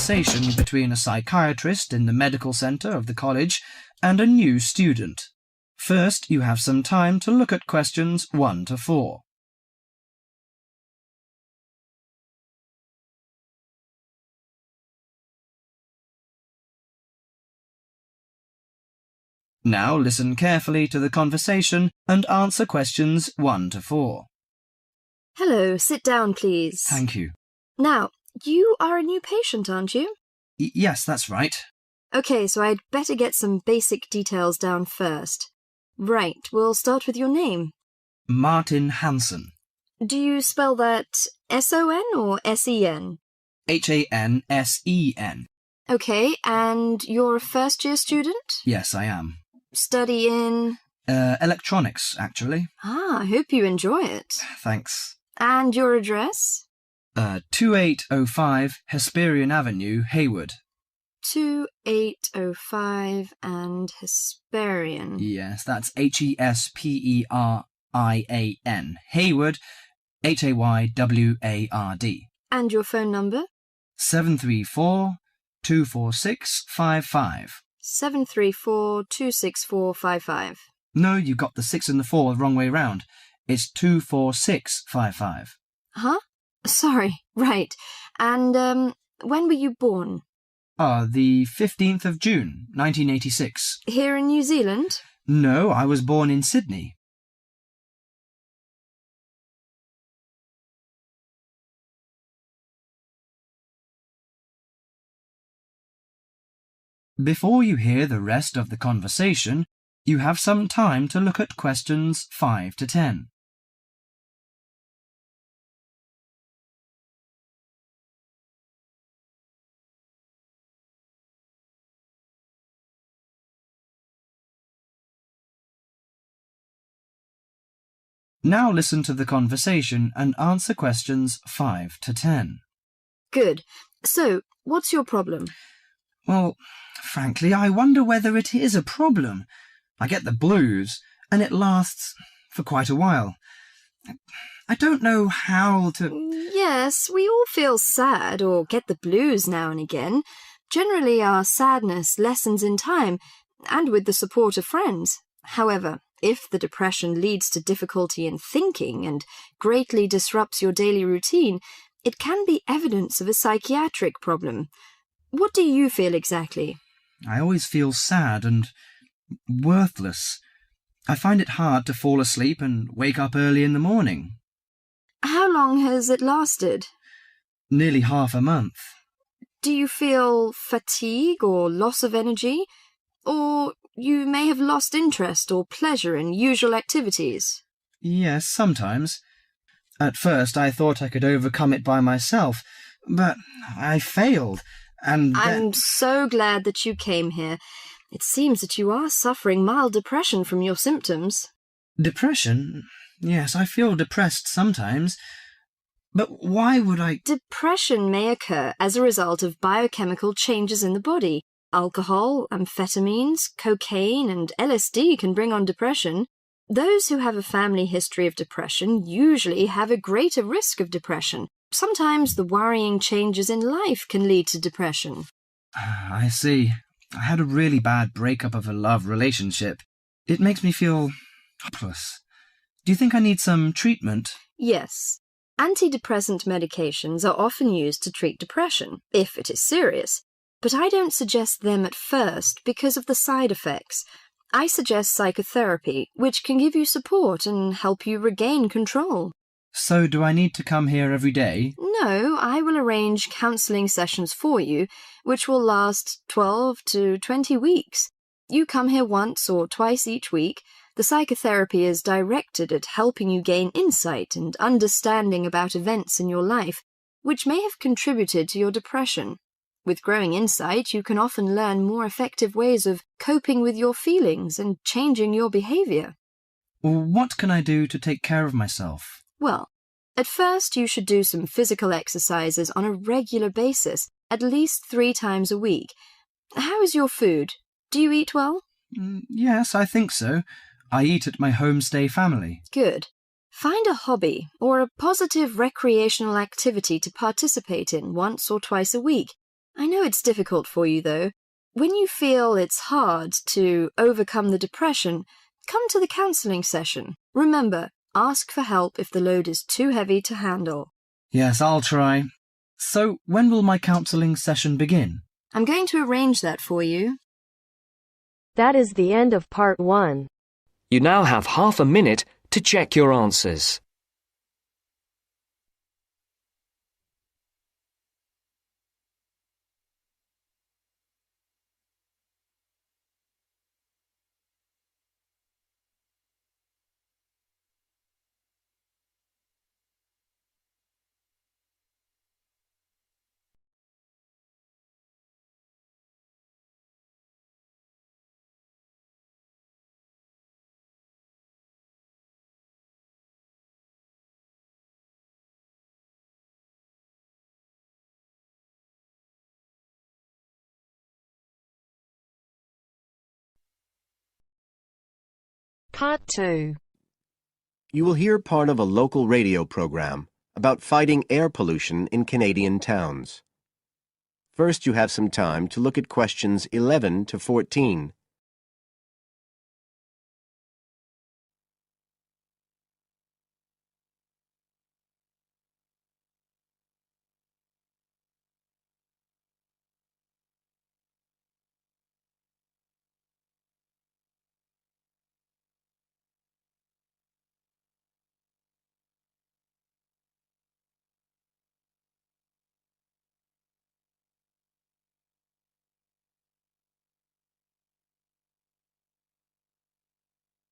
conversation between a psychiatrist in the medical centre of the college and a new student. First, you have some time to look at questions 1 to 4. Now listen carefully to the conversation and answer questions 1 to 4. Hello, sit down, please. Thank you. Now, you are a new patient, aren't you? Yes, that's right. OK, so I'd better get some basic details down first. Right, we'll start with your name. Martin Hansen. Do you spell that S-O-N or S-E-N? Hansen. OK, and you're a first-year student? Yes, I am. Study in? Electronics, actually. I hope you enjoy it. Thanks. And your address? 2805 Hesperian Avenue, Hayward. 2805 and Hesperian. Yes, that's Hesperian. Hayward, Hayward. And your phone number? 734-246-55. 734-264-55. No, you got the 6 and the 4 the wrong way round. It's 246-55. Huh? Sorry, right. And, when were you born? The 15th of June, 1986. Here in New Zealand? No, I was born in Sydney. Before you hear the rest of the conversation, you have some time to look at questions 5 to 10. Now listen to the conversation and answer questions 5 to 10. Good. So, what's your problem? Well, frankly, I wonder whether it is a problem. I get the blues, and it lasts for quite a while. I don't know how to... Yes, we all feel sad or get the blues now and again. Generally, our sadness lessens in time, and with the support of friends. However, if the depression leads to difficulty in thinking and greatly disrupts your daily routine, it can be evidence of a psychiatric problem. What do you feel exactly? I always feel sad and worthless. I find it hard to fall asleep and wake up early in the morning. How long has it lasted? Nearly half a month. Do you feel fatigue or loss of energy? Or you may have lost interest or pleasure in usual activities? Yes, sometimes. At first I thought I could overcome it by myself, but I failed, and I'm so glad that you came here. It seems that you are suffering mild depression from your symptoms. Depression? Yes, I feel depressed sometimes. But why would I... Depression may occur as a result of biochemical changes in the body. Alcohol, amphetamines, cocaine, and LSD can bring on depression. Those who have a family history of depression usually have a greater risk of depression. Sometimes the worrying changes in life can lead to depression. I see. I had a really bad breakup of a love relationship. It makes me feel hopeless. Do you think I need some treatment? Yes. Antidepressant medications are often used to treat depression, if it is serious. But I don't suggest them at first because of the side effects. I suggest psychotherapy, which can give you support and help you regain control. So do I need to come here every day? No, I will arrange counselling sessions for you, which will last 12 to 20 weeks. You come here once or twice each week. The psychotherapy is directed at helping you gain insight and understanding about events in your life, which may have contributed to your depression. With growing insight, you can often learn more effective ways of coping with your feelings and changing your behaviour. What can I do to take care of myself? Well, at first you should do some physical exercises on a regular basis, at least 3 times a week. How is your food? Do you eat well? Yes, I think so. I eat at my homestay family. Good. Find a hobby or a positive recreational activity to participate in once or twice a week. I know it's difficult for you, though. When you feel it's hard to overcome the depression, come to the counselling session. Remember, ask for help if the load is too heavy to handle. Yes, I'll try. So, when will my counselling session begin? I'm going to arrange that for you. That is the end of part 1. You now have half a minute to check your answers. Part 2. You will hear part of a local radio program about fighting air pollution in Canadian towns. First, you have some time to look at questions 11 to 14.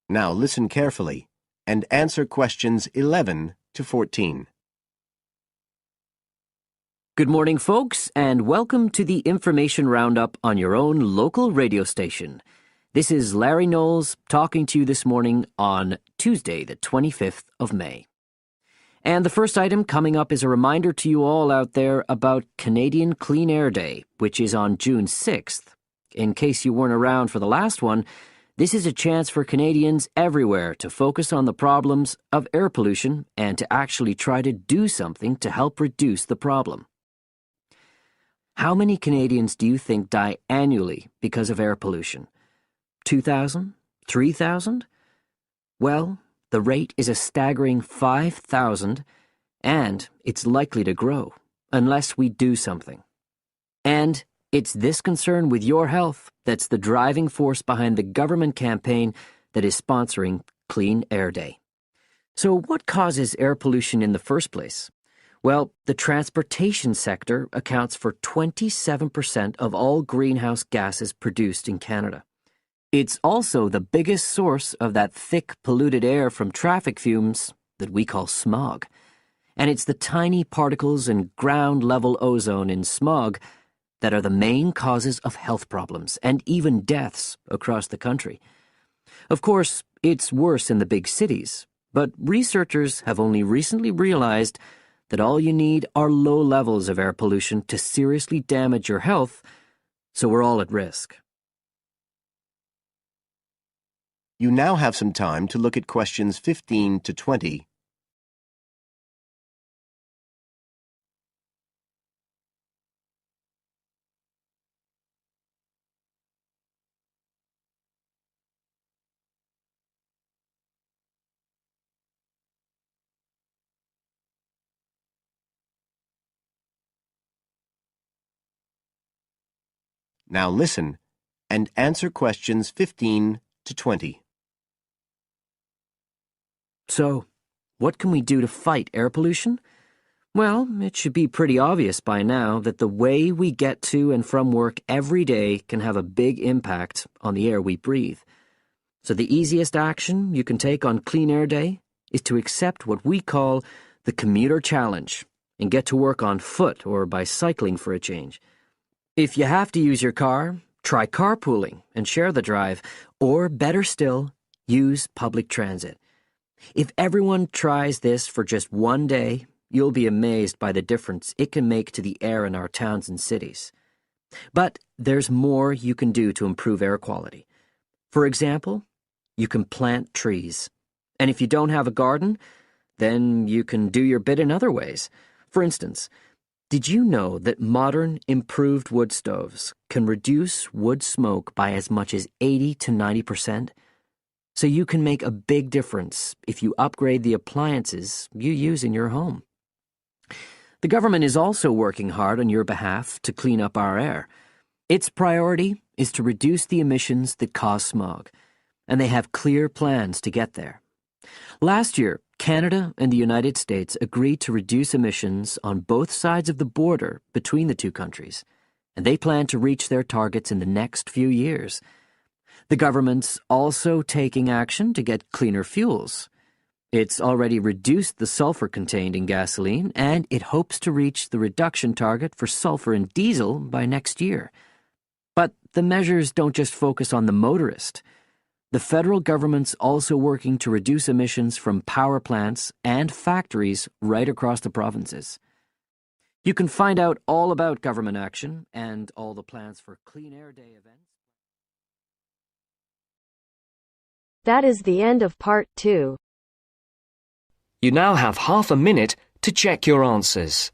Now listen carefully and answer questions 11 to 14. Good morning, folks, and welcome to the information roundup on your own local radio station. This is Larry Knowles talking to you this morning on Tuesday, the 25th of May. And the first item coming up is a reminder to you all out there about Canadian Clean Air Day, which is on June 6th. In case you weren't around for the last one, this is a chance for Canadians everywhere to focus on the problems of air pollution and to actually try to do something to help reduce the problem. How many Canadians do you think die annually because of air pollution? 2,000? 3,000? Well, the rate is a staggering 5,000, and it's likely to grow unless we do something. And it's this concern with your health that's the driving force behind the government campaign that is sponsoring Clean Air Day. So what causes air pollution in the first place? Well, the transportation sector accounts for 27% of all greenhouse gases produced in Canada. It's also the biggest source of that thick, polluted air from traffic fumes that we call smog. And it's the tiny particles and ground-level ozone in smog that are the main causes of health problems and even deaths across the country. Of course, it's worse in the big cities, but researchers have only recently realized that all you need are low levels of air pollution to seriously damage your health, so we're all at risk. You now have some time to look at questions 15 to 20. Now listen and answer questions 15 to 20. So, what can we do to fight air pollution? Well, it should be pretty obvious by now that the way we get to and from work every day can have a big impact on the air we breathe. So the easiest action you can take on Clean Air Day is to accept what we call the commuter challenge and get to work on foot or by cycling for a change. If you have to use your car, try carpooling and share the drive, or better still, use public transit. If everyone tries this for just one day, you'll be amazed by the difference it can make to the air in our towns and cities. But there's more you can do to improve air quality. For example, you can plant trees. And if you don't have a garden, then you can do your bit in other ways. For instance, Did you know that modern, improved wood stoves can reduce wood smoke by as much as 80 to 90%? So you can make a big difference if you upgrade the appliances you use in your home. The government is also working hard on your behalf to clean up our air. Its priority is to reduce the emissions that cause smog, and they have clear plans to get there. Last year, Canada and the United States agreed to reduce emissions on both sides of the border between the two countries, and they plan to reach their targets in the next few years. The government's also taking action to get cleaner fuels. It's already reduced the sulfur contained in gasoline, and it hopes to reach the reduction target for sulfur in diesel by next year. But the measures don't just focus on the motorist. The federal government's also working to reduce emissions from power plants and factories right across the provinces. You can find out all about government action and all the plans for Clean Air Day events. That is the end of part 2. You now have half a minute to check your answers.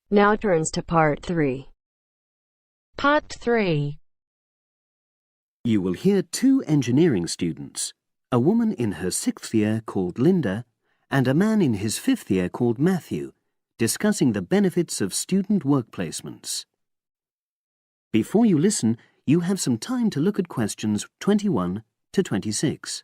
Now turns to part 3. Part 3. You will hear 2 engineering students, a woman in her 6th year called Linda and a man in his 5th year called Matthew, discussing the benefits of student work placements. Before you listen, you have some time to look at questions 21 to 26.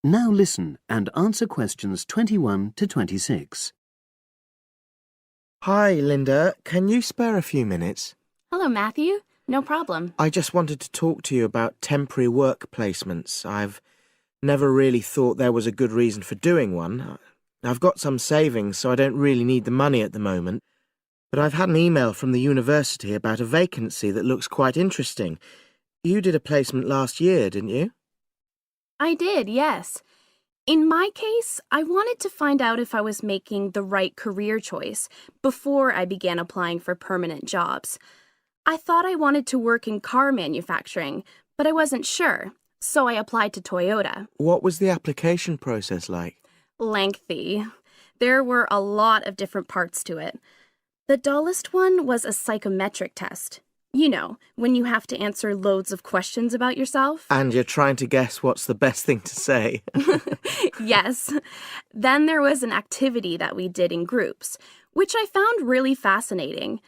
Now listen and answer questions 21 to 26. Hi, Linda. Can you spare a few minutes? Hello, Matthew. No problem. I just wanted to talk to you about temporary work placements. I've never really thought there was a good reason for doing one. I've got some savings, so I don't really need the money at the moment. But I've had an email from the university about a vacancy that looks quite interesting. You did a placement last year, didn't you? I did, yes. In my case, I wanted to find out if I was making the right career choice before I began applying for permanent jobs. I thought I wanted to work in car manufacturing, but I wasn't sure, so I applied to Toyota. What was the application process like? Lengthy. There were a lot of different parts to it. The dullest one was a psychometric test. You know, when you have to answer loads of questions about yourself. And you're trying to guess what's the best thing to say. Yes. Then there was an activity that we did in groups, which I found really fascinating.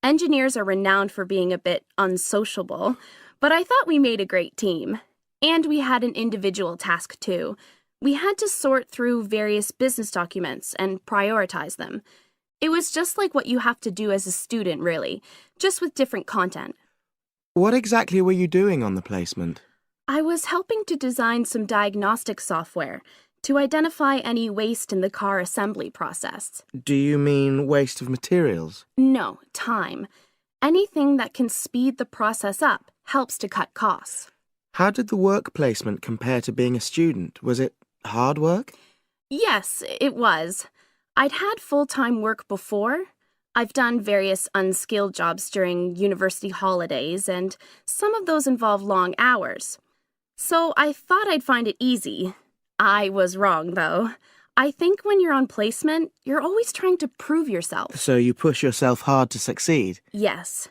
Engineers are renowned for being a bit unsociable, but I thought we made a great team. And we had an individual task too. We had to sort through various business documents and prioritize them. It was just like what you have to do as a student, really, just with different content. What exactly were you doing on the placement? I was helping to design some diagnostic software to identify any waste in the car assembly process. Do you mean waste of materials? No, time. Anything that can speed the process up helps to cut costs. How did the work placement compare to being a student? Was it hard work? Yes, it was. I'd had full-time work before. I've done various unskilled jobs during university holidays, and some of those involve long hours. So I thought I'd find it easy. I was wrong, though. I think when you're on placement, you're always trying to prove yourself. So you push yourself hard to succeed? Yes.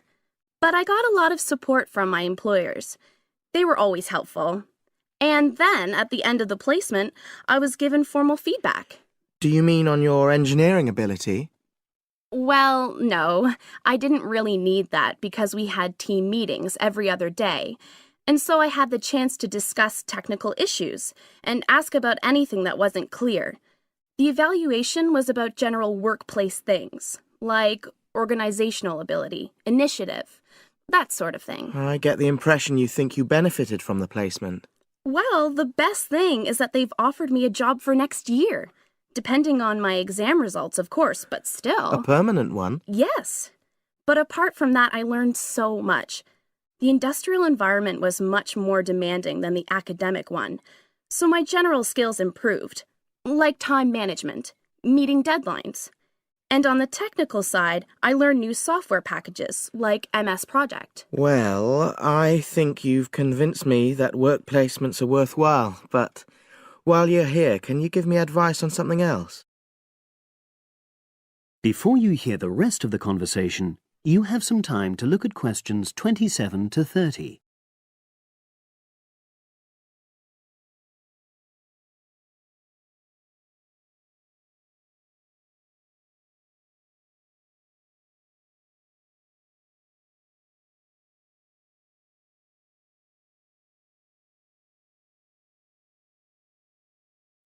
But I got a lot of support from my employers. They were always helpful. And then, at the end of the placement, I was given formal feedback. Do you mean on your engineering ability? Well, no. I didn't really need that because we had team meetings every other day. And so I had the chance to discuss technical issues and ask about anything that wasn't clear. The evaluation was about general workplace things, like organizational ability, initiative, that sort of thing. I get the impression you think you benefited from the placement. Well, the best thing is that they've offered me a job for next year. Depending on my exam results, of course, but still. A permanent one? Yes. But apart from that, I learned so much. The industrial environment was much more demanding than the academic one, so my general skills improved, like time management, meeting deadlines. And on the technical side, I learned new software packages, like MS Project. Well, I think you've convinced me that work placements are worthwhile, but while you're here, can you give me advice on something else? Before you hear the rest of the conversation, you have some time to look at questions 27 to 30.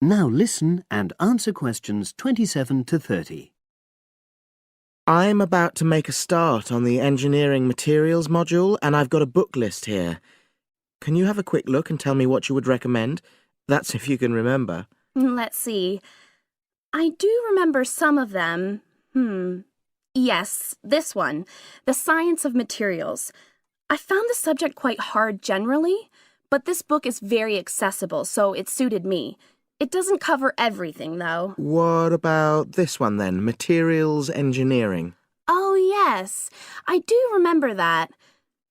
Now listen and answer questions 27 to 30. I'm about to make a start on the engineering materials module, and I've got a book list here. Can you have a quick look and tell me what you would recommend? That's if you can remember. Let's see. I do remember some of them. Yes, this one, The Science of Materials. I found the subject quite hard generally, but this book is very accessible, so it suited me. It doesn't cover everything, though. What about this one then, Materials Engineering? Oh, yes. I do remember that.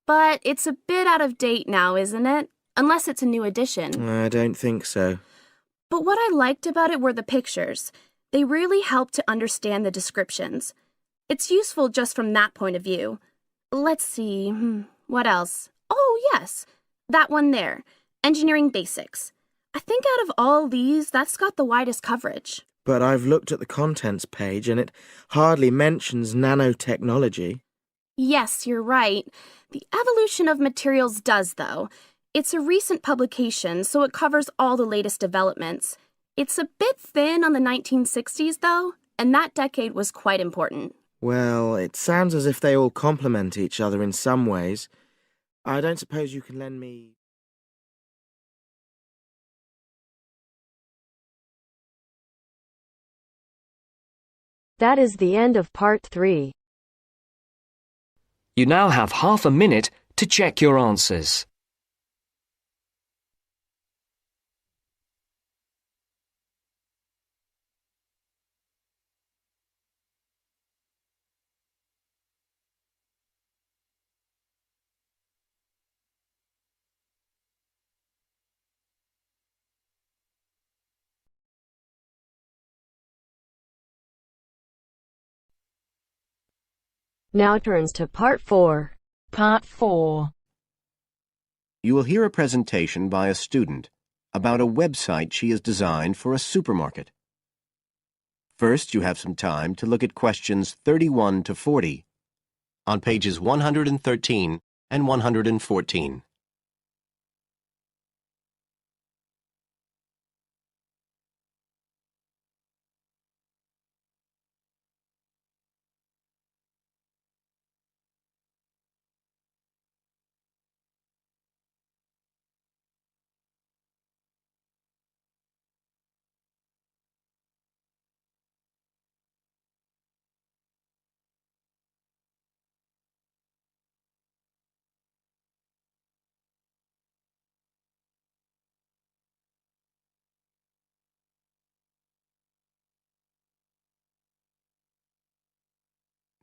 But it's a bit out of date now, isn't it? Unless it's a new edition. I don't think so. But what I liked about it were the pictures. They really helped to understand the descriptions. It's useful just from that point of view. Let's see, what else? Oh, yes, that one there, Engineering Basics. I think out of all these, that's got the widest coverage. But I've looked at the contents page and it hardly mentions nanotechnology. Yes, you're right. The evolution of materials does, though. It's a recent publication, so it covers all the latest developments. It's a bit thin on the 1960s, though, and that decade was quite important. Well, it sounds as if they all complement each other in some ways. I don't suppose you can lend me... That is the end of part 3. You now have half a minute to check your answers. Now turns to part 4. Part 4. You will hear a presentation by a student about a website she has designed for a supermarket. First, you have some time to look at questions 31 to 40 on pages 113 and 114.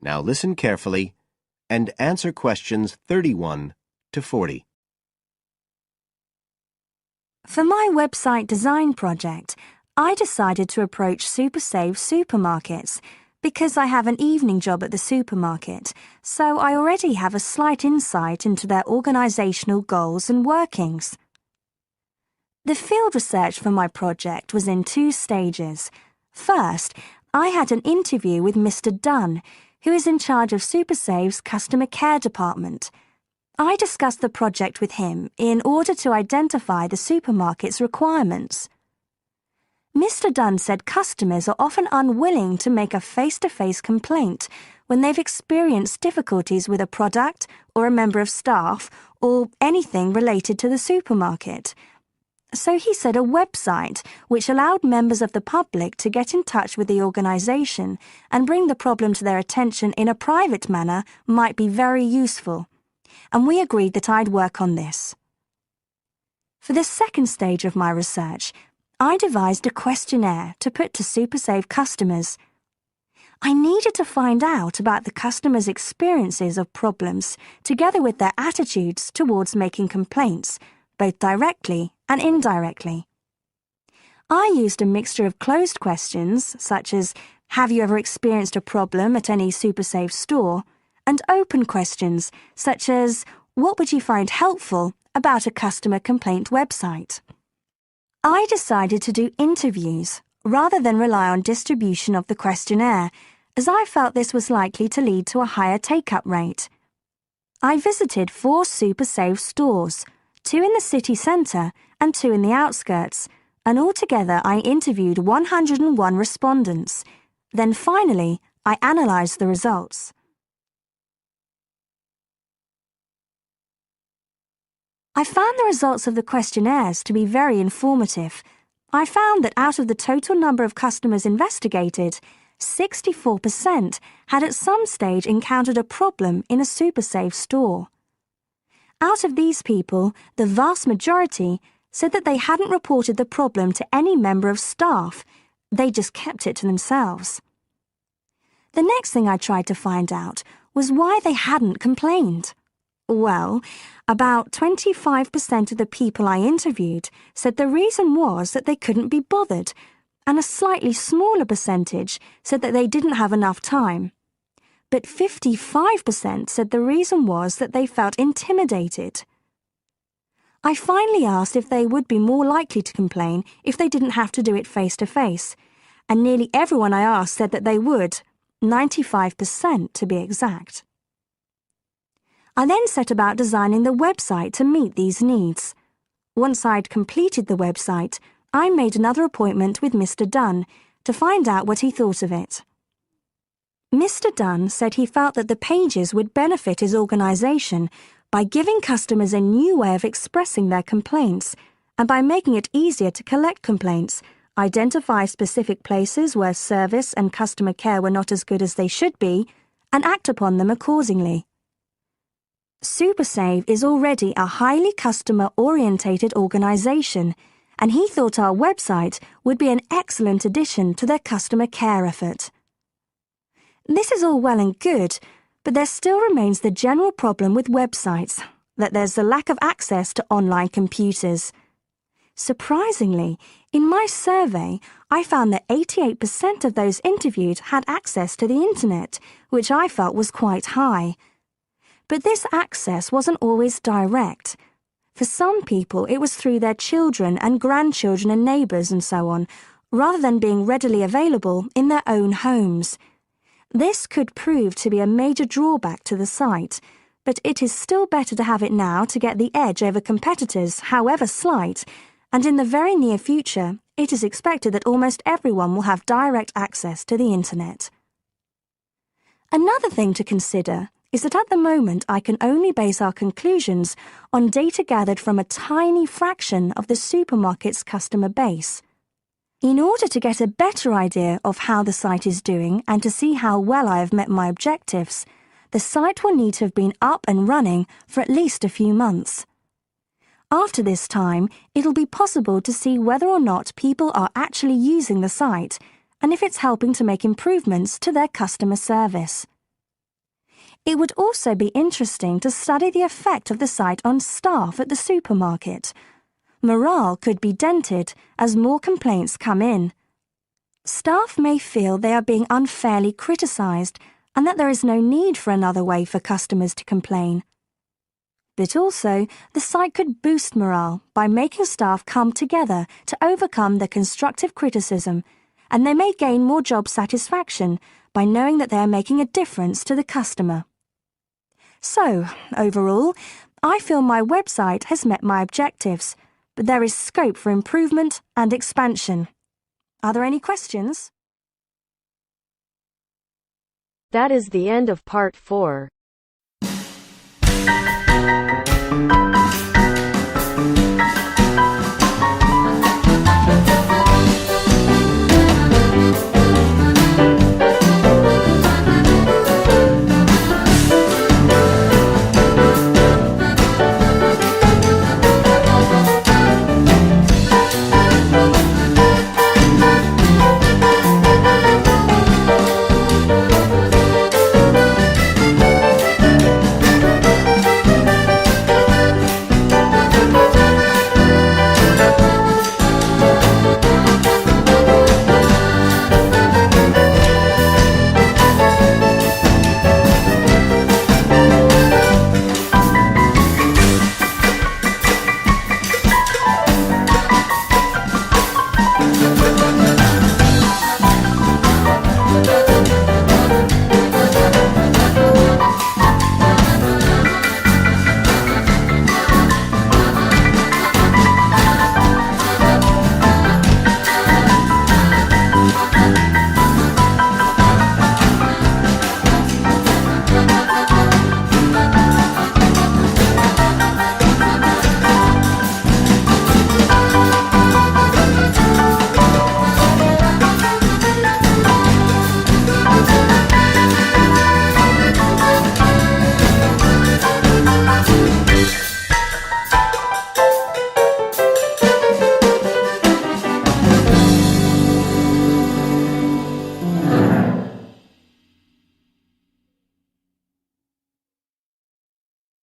Now listen carefully and answer questions 31 to 40. For my website design project, I decided to approach SuperSave supermarkets because I have an evening job at the supermarket, so I already have a slight insight into their organisational goals and workings. The field research for my project was in 2 stages. First, I had an interview with Mr. Dunn, who is in charge of SuperSave's customer care department. I discussed the project with him in order to identify the supermarket's requirements. Mr. Dunn said customers are often unwilling to make a face-to-face complaint when they've experienced difficulties with a product or a member of staff or anything related to the supermarket. So he said a website which allowed members of the public to get in touch with the organisation and bring the problem to their attention in a private manner might be very useful, and we agreed that I'd work on this. For the second stage of my research, I devised a questionnaire to put to SuperSave customers. I needed to find out about the customers' experiences of problems together with their attitudes towards making complaints, both directly and indirectly. I used a mixture of closed questions, such as, have you ever experienced a problem at any SuperSave store? And open questions, such as, what would you find helpful about a customer complaint website? I decided to do interviews rather than rely on distribution of the questionnaire, as I felt this was likely to lead to a higher take-up rate. I visited 4 SuperSave stores, 2 in the city centre and 2 in the outskirts, and altogether I interviewed 101 respondents. Then finally, I analysed the results. I found the results of the questionnaires to be very informative. I found that out of the total number of customers investigated, 64% had at some stage encountered a problem in a SuperSave store. Out of these people, the vast majority said that they hadn't reported the problem to any member of staff. They just kept it to themselves. The next thing I tried to find out was why they hadn't complained. Well, about 25% of the people I interviewed said the reason was that they couldn't be bothered, and a slightly smaller percentage said that they didn't have enough time. But 55% said the reason was that they felt intimidated. I finally asked if they would be more likely to complain if they didn't have to do it face-to-face, and nearly everyone I asked said that they would, 95% to be exact. I then set about designing the website to meet these needs. Once I'd completed the website, I made another appointment with Mr. Dunn to find out what he thought of it. Mr. Dunn said he felt that the pages would benefit his organisation by giving customers a new way of expressing their complaints and by making it easier to collect complaints, identify specific places where service and customer care were not as good as they should be, and act upon them accordingly. SuperSave is already a highly customer-orientated organisation, and he thought our website would be an excellent addition to their customer care effort. This is all well and good, but there still remains the general problem with websites, that there's the lack of access to online computers. Surprisingly, in my survey, I found that 88% of those interviewed had access to the internet, which I felt was quite high. But this access wasn't always direct. For some people, it was through their children and grandchildren and neighbours and so on, rather than being readily available in their own homes. This could prove to be a major drawback to the site, but it is still better to have it now to get the edge over competitors, however slight, and in the very near future, it is expected that almost everyone will have direct access to the internet. Another thing to consider is that at the moment I can only base our conclusions on data gathered from a tiny fraction of the supermarket's customer base. In order to get a better idea of how the site is doing and to see how well I have met my objectives, the site will need to have been up and running for at least a few months. After this time, it'll be possible to see whether or not people are actually using the site and if it's helping to make improvements to their customer service. It would also be interesting to study the effect of the site on staff at the supermarket. Morale could be dented as more complaints come in. Staff may feel they are being unfairly criticised and that there is no need for another way for customers to complain. But also, the site could boost morale by making staff come together to overcome the constructive criticism, and they may gain more job satisfaction by knowing that they are making a difference to the customer. So, overall, I feel my website has met my objectives, but there is scope for improvement and expansion. Are there any questions? That is the end of part 4.